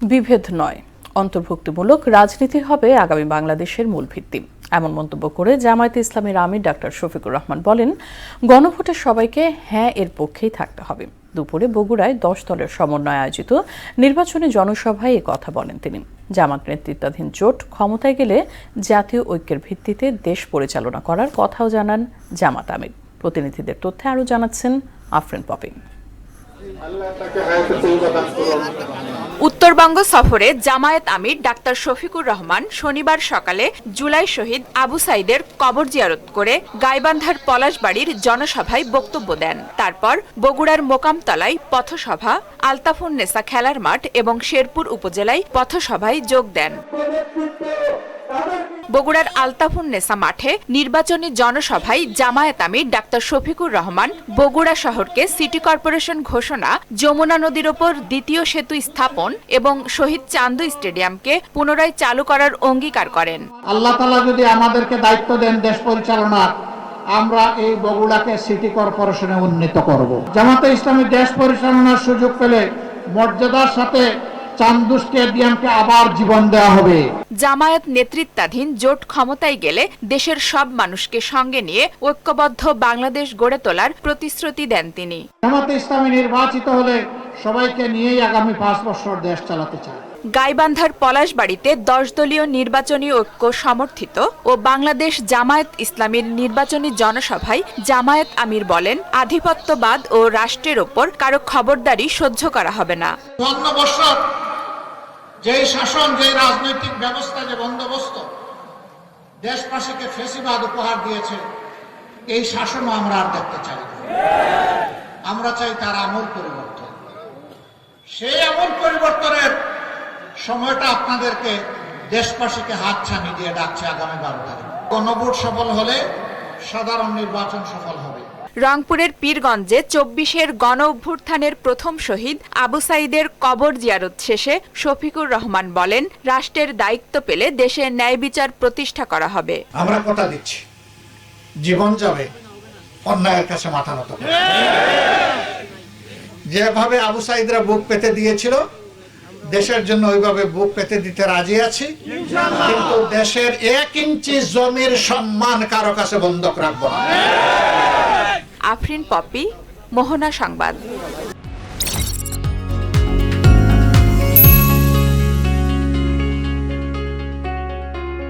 বিভেদ নয়, অন্তর্ভুক্তিমূলক রাজনীতি হবে আগামী বাংলাদেশের মূল ভিত্তি, এমন মন্তব্য করে জামায়াতে ইসলামীর আমির ডাক্তার শফিকুর রহমান বলেন, গণভোটে সবাইকে হ্যাঁ এর পক্ষেই থাকতে হবে। দুপুরে বগুড়ায় 10 দলের সমন্বয়ে আয়োজিত নির্বাচনী জনসভায় এ কথা বলেন তিনি। জামাত নেতৃত্বাধীন জোট ক্ষমতায় গেলে জাতীয় ঐক্যের ভিত্তিতে দেশ পরিচালনা করার কথাও জানান জামাত আমির। প্রতিনিধিদের তথ্যে আরও জানাচ্ছেন আফরিন পপি। উত্তরবঙ্গ সফরে জামায়াত আমির ডাক্তার শফিকুর রহমান শনিবার সকালে জুলাই শহীদ আবু সাইদের কবর জিয়ারত করে গাইবান্ধার পলাশবাড়ির জনসভায় বক্তব্য দেন। তারপর বগুড়ার মোকামতলায় পথসভা, আলতাফুন্নেসা খেলার মাঠ এবং শেরপুর উপজেলায় পথসভায় যোগ দেন। বগুড়ার আলতাফুন্নেসা মাঠে নির্বাচনী জনসভায় জামায়াত আমির ডাক্তার শফিকুর রহমান বগুড়া শহরকে সিটি কর্পোরেশন ঘোষণা, যমুনা নদীর ওপর দ্বিতীয় সেতু স্থাপন এবং শহীদ চান্দু স্টেডিয়ামকে পুনরায় চালু করার অঙ্গীকার করেন। আল্লাহ তাআলা যদি আমাদেরকে দায়িত্ব দেন দেশ পরিচালনার, আমরা এই বগুড়াকে সিটি কর্পোরেশনে উন্নীত করব। জামাতে ইসলামী দেশ পরিচালনার সুযোগ পেলে মর্যাদার সাথে চান্দু স্টেডিয়ামকে আবার জীবন দেওয়া হবে। জামায়াত নেতৃত্বাধীন জোট ক্ষমতায় গেলে দেশের সব মানুষকে সঙ্গে নিয়ে ঐক্যবদ্ধ বাংলাদেশ গড়ে তোলার প্রতিশ্রুতি দেন তিনি। জামাতে ইসলামী নির্বাচিত হলে সবাইকে নিয়েই আগামী 5 বছর দেশ চালাতে চায়। গাইবান্ধার পলাশবাড়িতে 10 দলীয় নির্বাচনী ঐক্য সমর্থিত ও বাংলাদেশ জামায়াত ইসলামীর নির্বাচনী জনসভায় জামায়াত আমির বলেন, আধিপত্যবাদ ও রাষ্ট্রের ওপর কারো খবরদারি সহ্য করা হবে না। 52 বছর যেই শাসন, যেই রাজনৈতিক ব্যবস্থা, যে বন্দোবস্ত দেশবাসীকে ফ্যাসিবাদ উপহার দিয়েছে, এই শাসনও আমরা আর দেখতে চাই না। আমরা চাই তার আমূল পরিবর্তন। সেই আমূল পরিবর্তনের সময়টা আপনাদেরকে দেশবাসীকে হাতছানি দিয়ে ডাকছে আগামী 12 তারিখ। গণভোট সফল হলে সাধারণ নির্বাচন সফল হবে। রংপুরের পীরগঞ্জে 24-এর গণ অভ্যুত্থানের প্রথম শহীদ আবু সাইদের কবর জিয়ারত শেষে শফিকুর রহমান বলেন, রাষ্ট্রের দায়িত্ব পেলে দেশে ন্যায় বিচার প্রতিষ্ঠা করা হবে। আমরা কথা দিচ্ছি, জীবন যাবে, অন্যায়ের কাছে মাথা নত করব। যেভাবে আবু সাইদরা বুক পেতে দিয়েছিল, দেশের জন্য ওইভাবে বুক পেতে দিতে রাজি আছি, কিন্তু দেশের 1 ইঞ্চি জমির সম্মান কারো কাছে বন্ধক রাখবো না। আফরিন পপি, মোহনা সংবাদ।